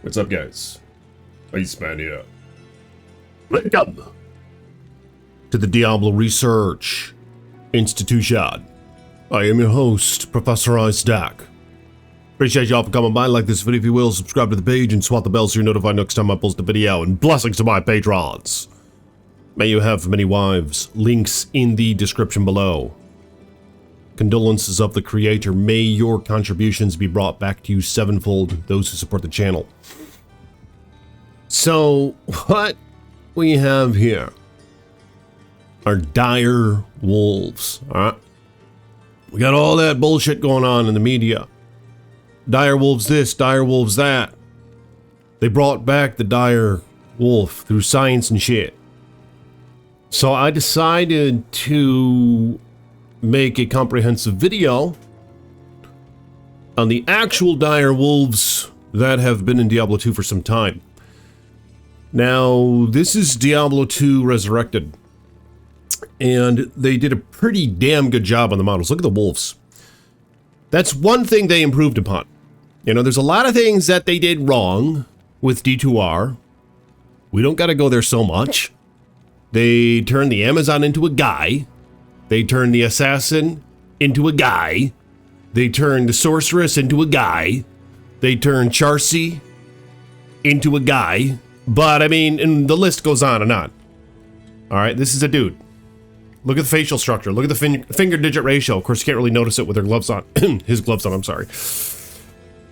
What's up, guys? Iceman here. Welcome to the Diablo Research Institution. I am your host, Professor Isaac. Appreciate y'all for coming by. Like this video if you will, subscribe to the page, and swat the bell so you're notified next time I post a video. And blessings to my patrons. May you have many wives. Links in the description below. Condolences of the creator. May your contributions be brought back to you sevenfold, those who support the channel. So, what we have here are dire wolves, alright? We got all that bullshit going on in the media. Dire wolves this, dire wolves that. They brought back the dire wolf through science and shit. So I decided to make a comprehensive video on the actual dire wolves that have been in Diablo 2 for some time. Now, this is Diablo 2 Resurrected, and they did a pretty damn good job on the models. Look at the wolves. That's one thing they improved upon. You know, there's a lot of things that they did wrong with D2R. We don't got to go there so much. They turned the Amazon into a guy. They turned the assassin into a guy. They turned the sorceress into a guy. They turned Charcy into a guy. But, I mean, and the list goes on and on. Alright, this is a dude. Look at the facial structure. Look at the finger digit ratio. Of course, you can't really notice it with their gloves on. His gloves on, I'm sorry.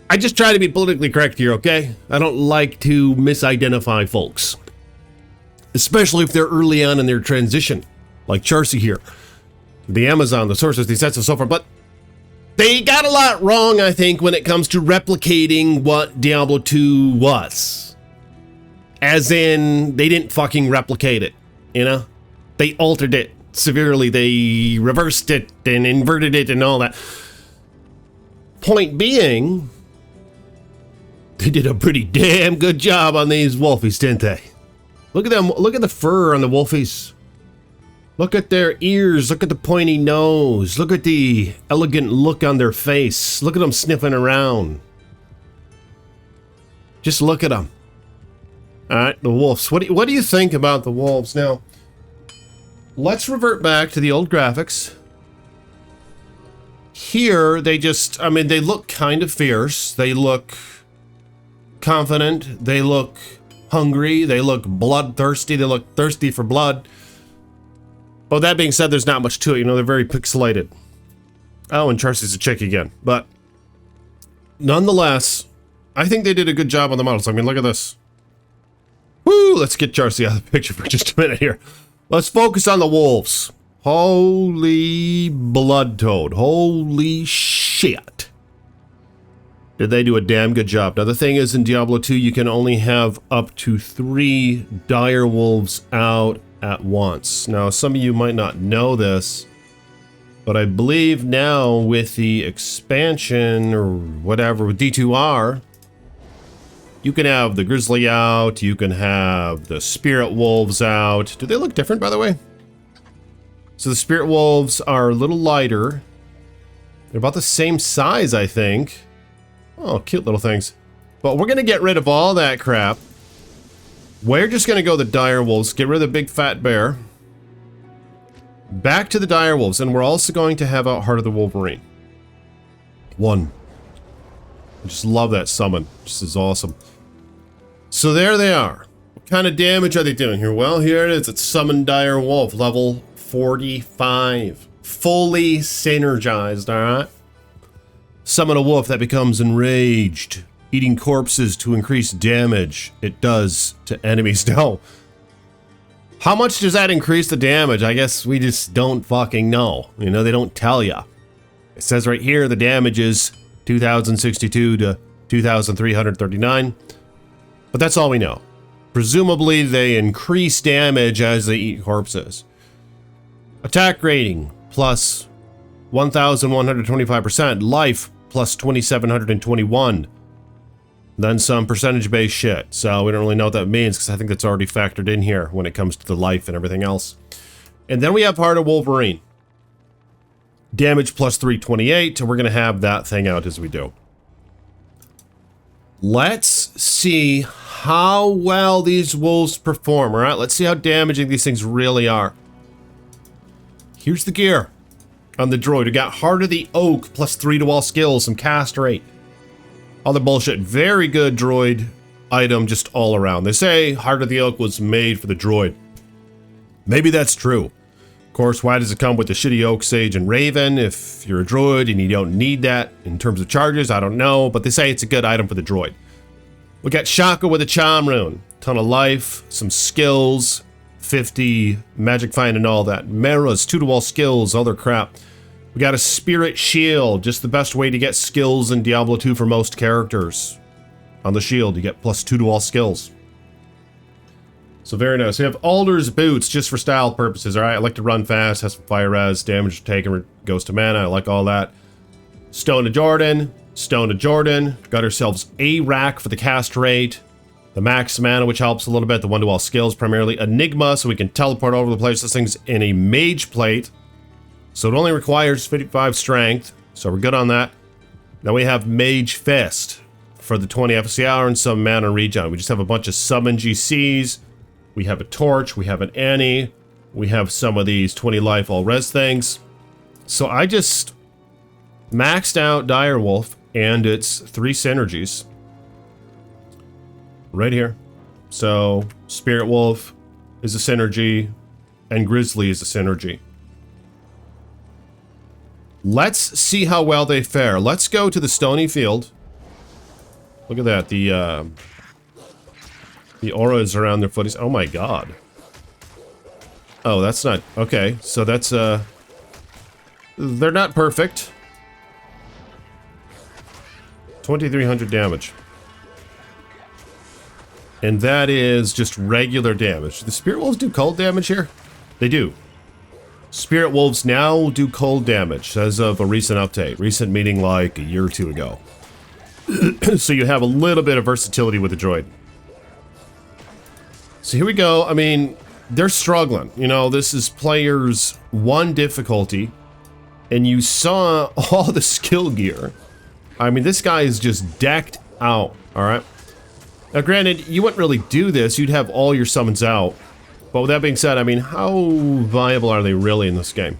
I just try to be politically correct here, okay? I don't like to misidentify folks. Especially if they're early on in their transition. Like Charcy here. The Amazon, the sorceress, the assassin, and so forth. But they got a lot wrong, I think, when it comes to replicating what Diablo 2 was. As in, they didn't fucking replicate it, you know? They altered it severely. They reversed it and inverted it and all that. Point being, they did a pretty damn good job on these wolfies, didn't they? Look at them. Look at the fur on the wolfies. Look at their ears. Look at the pointy nose. Look at the elegant look on their face. Look at them sniffing around. Just look at them. All right, the wolves. What do you think about the wolves? Now, let's revert back to the old graphics. Here, they just, I mean, they look kind of fierce. They look confident. They look hungry. They look bloodthirsty. They look thirsty for blood. Well, that being said, there's not much to it. You know, they're very pixelated. Oh, and Charcy's a chick again. But nonetheless, I think they did a good job on the models. I mean, look at this. Woo! Let's get Charcy out of the picture for just a minute here. Let's focus on the wolves. Holy blood toad. Holy shit. Did they do a damn good job. Now, the thing is, in Diablo 2, you can only have up to 3 dire wolves out at once. Now, some of you might not know this, but I believe now with the expansion or whatever with D2R, you can have the grizzly out, you can have the spirit wolves out. Do they look different, by the way? So the spirit wolves are a little lighter. They're about the same size, I think. Oh, cute little things. But we're gonna get rid of all that crap. We're just gonna go the dire wolves, get rid of the big fat bear. Back to the dire wolves, and we're also going to have out Heart of the Wolverine. 1. I just love that summon. This is awesome. So there they are. What kind of damage are they doing here? Well, here it is. It's Summon Dire Wolf, level 45. Fully synergized, alright? Summon a wolf that becomes enraged, eating corpses to increase damage it does to enemies. Now, how much does that increase the damage? I guess we just don't fucking know. You know, they don't tell ya. It says right here the damage is 2,062 to 2,339. But that's all we know. Presumably they increase damage as they eat corpses. Attack rating plus 1,125%. Life plus 2,721. Then some percentage-based shit. So we don't really know what that means because I think that's already factored in here when it comes to the life and everything else. And then we have Heart of Wolverine. Damage plus 328, and we're going to have that thing out as we do. Let's see how well these wolves perform, all right? Let's see how damaging these things really are. Here's the gear on the droid. We got Heart of the Oak, plus 3 to all skills, some cast rate. All the bullshit. Very good droid item just all around. They say Heart of the Oak was made for the droid. Maybe that's true. Of course, why does it come with the shitty Oak, Sage, and Raven? If you're a droid and you don't need that in terms of charges, I don't know. But they say it's a good item for the droid. We got Shaka with a Charm Rune. Ton of life, some skills, 50 magic find and all that. Mera's 2 to all skills, other crap. We got a Spirit Shield, just the best way to get skills in Diablo 2 for most characters. On the shield, you get plus 2 to all skills. So very nice. We have Alder's Boots, just for style purposes, alright? I like to run fast, has some fire res, damage taken, goes to mana, I like all that. Stone to Jordan, Stone to Jordan. Got ourselves a rack for the cast rate. The max mana, which helps a little bit. The 1 to all skills, primarily Enigma, so we can teleport all over the place. This thing's in a mage plate, so it only requires 55 strength, so we're good on that. Now we have Mage Fist for the 20 FSC hour and some mana regen. We just have a bunch of summon GCs. We have a Torch, we have an Annie, we have some of these 20 life all res things. So I just maxed out Direwolf and its 3 synergies. Right here. So Spirit Wolf is a synergy and Grizzly is a synergy. Let's see how well they fare. Let's go to the Stony Field. Look at that. The aura is around their footies. Oh my god. Oh, that's not... Okay, so that's, they're not perfect. 2,300 damage. And that is just regular damage. Do the Spirit Wolves do cold damage here? They do. Spirit Wolves now do cold damage as of a recent update. Recent meaning like a year or 2 ago. So you have a little bit of versatility with the droid. So here we go. I mean, they're struggling. You know, this is players 1 difficulty. And you saw all the skill gear. I mean, this guy is just decked out. Alright. Now granted, you wouldn't really do this. You'd have all your summons out. But with that being said, I mean, how viable are they really in this game?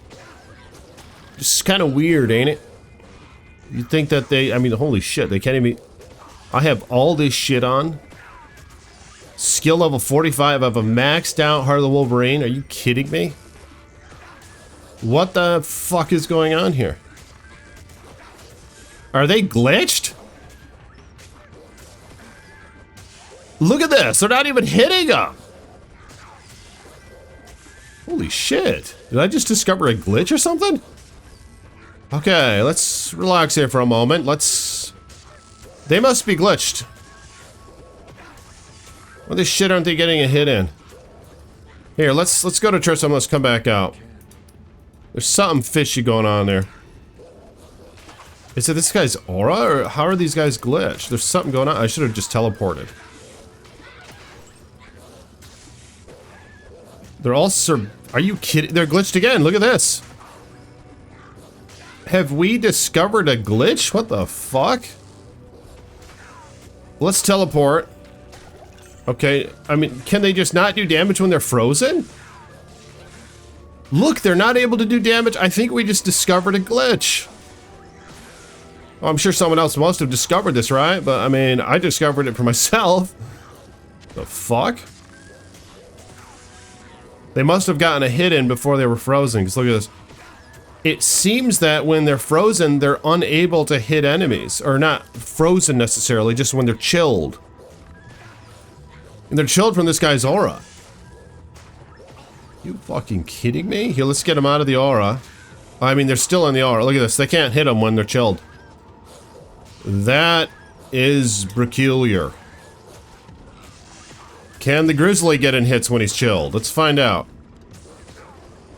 Just kind of weird, ain't it? You'd think that they... I mean, holy shit, they can't even... I have all this shit on. Skill level 45. I have a maxed out Heart of the Wolverine. Are you kidding me? What the fuck is going on here? Are they glitched? Look at this. They're not even hitting them. Holy shit. Did I just discover a glitch or something? Okay, let's relax here for a moment. They must be glitched. What the shit aren't they getting a hit in? Here, let's go to church and let's come back out. There's something fishy going on there. Is it this guy's aura, or how are these guys glitched? There's something going on. I should have just teleported. They're all are you kidding? They're glitched again. Look at this. Have we discovered a glitch? What the fuck? Let's teleport. Okay, I mean, can they just not do damage when they're frozen? Look, they're not able to do damage. I think we just discovered a glitch. Well, I'm sure someone else must have discovered this, right? But, I mean, I discovered it for myself. The fuck? They must have gotten a hit in before they were frozen, because look at this. It seems that when they're frozen, they're unable to hit enemies. Or not frozen necessarily, just when they're chilled. And they're chilled from this guy's aura. You fucking kidding me? Here, let's get them out of the aura. I mean, they're still in the aura. Look at this. They can't hit them when they're chilled. That is peculiar. Can the Grizzly get in hits when he's chilled? Let's find out.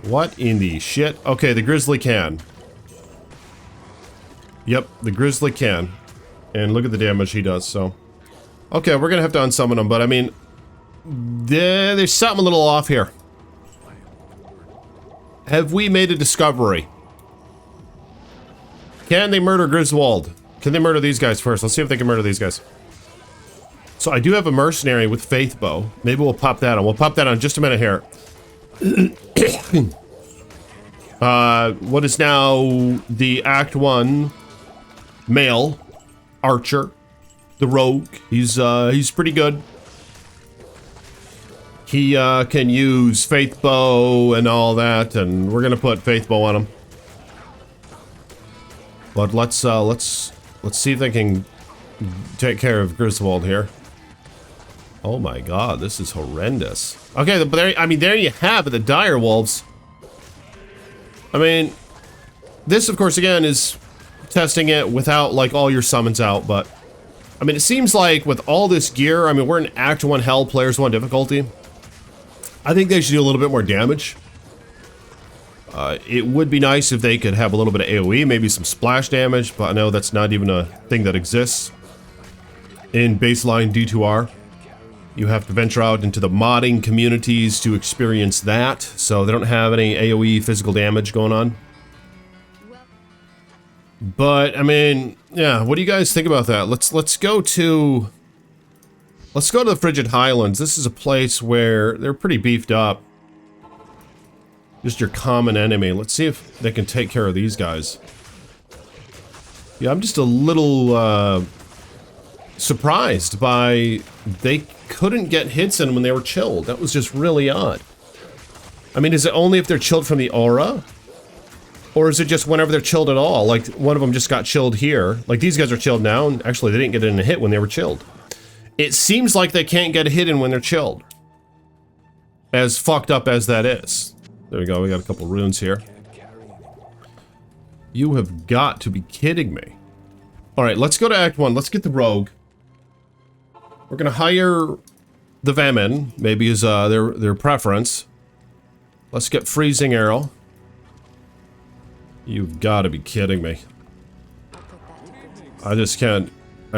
What in the shit? Okay, the Grizzly can. Yep, the Grizzly can. And look at the damage he does, so. Okay, we're gonna have to unsummon him, but I mean... There's something a little off here. Have we made a discovery? Can they murder Griswold? Can they murder these guys first? Let's see if they can murder these guys. So I do have a mercenary with faith bow. Maybe we'll pop that on. We'll pop that on just a minute here. What is now the Act 1 male archer, the rogue. He's pretty good. He can use faith bow and all that, and we're gonna put faith bow on him. But let's see if they can take care of Griswold here. Oh my god, this is horrendous. Okay, but there you have it, the dire wolves. I mean, this of course again is testing it without like all your summons out, but I mean it seems like with all this gear, I mean we're in Act 1 Hell, Players 1 difficulty. I think they should do a little bit more damage. It would be nice if they could have a little bit of AoE, maybe some splash damage, but I know that's not even a thing that exists in baseline D2R. You have to venture out into the modding communities to experience that, so they don't have any AoE physical damage going on. But I mean, yeah, what do you guys think about that? Let's go to the Frigid Highlands. This is a place where they're pretty beefed up. Just your common enemy. Let's see if they can take care of these guys. Yeah, I'm just a little surprised by they couldn't get hits in when they were chilled. That was just really odd. I mean, is it only if they're chilled from the aura? Or is it just whenever they're chilled at all? Like, one of them just got chilled here. Like, these guys are chilled now, and actually they didn't get in a hit when they were chilled. It seems like they can't get a hit in when they're chilled. As fucked up as that is. There we go, we got a couple runes here. You have got to be kidding me. Alright, let's go to Act 1. Let's get the rogue. We're gonna hire the Vamen, maybe is their preference. Let's get Freezing Arrow. You've got to be kidding me. I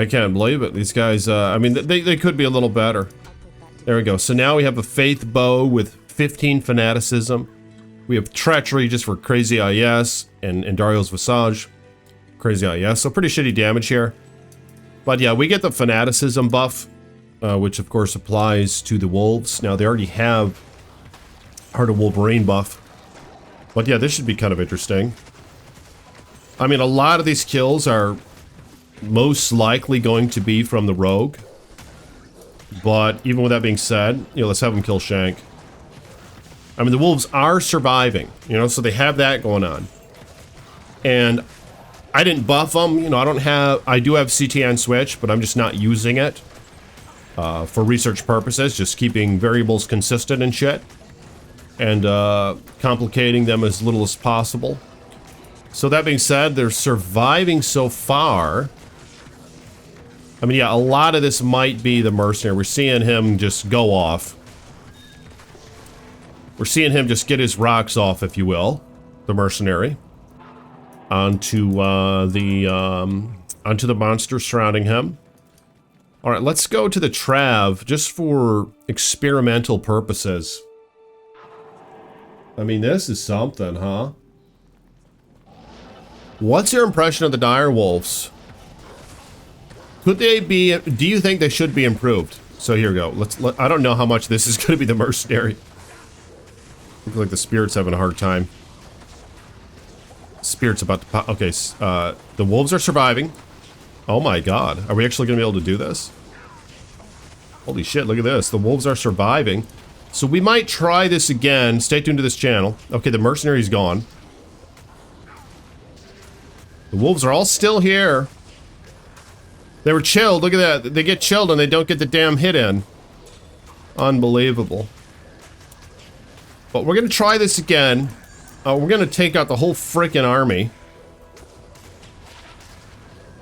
can't believe it. These guys, I mean, they could be a little better. There we go. So now we have a Faith Bow with 15 Fanaticism. We have Treachery just for Crazy IS and Dario's Visage. Crazy IS, so pretty shitty damage here. But yeah, we get the Fanaticism buff, which of course applies to the Wolves. Now they already have Heart of Wolverine buff. But yeah, this should be kind of interesting. I mean, a lot of these kills are most likely going to be from the rogue. But even with that being said, you know, let's have them kill Shank. I mean, the wolves are surviving, you know, so they have that going on. And I didn't buff them, you know, I do have CTN switch, but I'm just not using it for research purposes, just keeping variables consistent and shit. And complicating them as little as possible. So that being said, they're surviving so far. I mean, yeah, a lot of this might be the Mercenary. We're seeing him just go off. We're seeing him just get his rocks off, if you will. The Mercenary. Onto the monsters surrounding him. Alright, let's go to the Trav, just for experimental purposes. I mean, this is something, huh? What's your impression of the dire wolves? Could they be, do you think they should be improved? So here we go. I don't know how much this is going to be the Mercenary. I feel like the Spirit's having a hard time. Spirit's about to pop. Okay, the wolves are surviving. Oh my god. Are we actually going to be able to do this? Holy shit, look at this. The wolves are surviving. So we might try this again. Stay tuned to this channel. Okay, the Mercenary's gone. The wolves are all still here. They were chilled. Look at that. They get chilled and they don't get the damn hit in. Unbelievable. But we're going to try this again. We're going to take out the whole freaking army.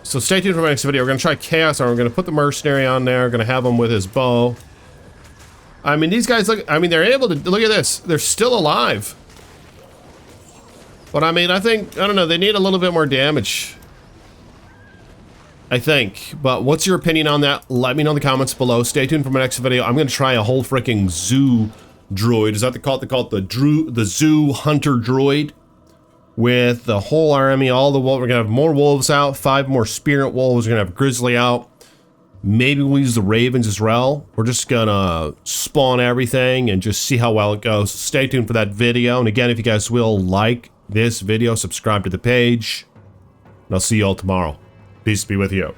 So stay tuned for my next video. We're going to try Chaos Armor. We're going to put the Mercenary on there. We're going to have him with his bow. I mean, these guys look, I mean, they're able to, look at this. They're still alive. But I mean, I don't know, they need a little bit more damage. I think. But what's your opinion on that? Let me know in the comments below. Stay tuned for my next video. I'm going to try a whole freaking zoo droid. Is that they call it the zoo hunter droid? With the whole army, all the wolves. We're going to have more wolves out. 5 more spirit wolves. We're going to have grizzly out. Maybe we'll use the Ravens as well. We're just gonna spawn everything and just see how well it goes. Stay tuned for that video. And again, if you guys will like this video, subscribe to the page. And I'll see you all tomorrow. Peace be with you.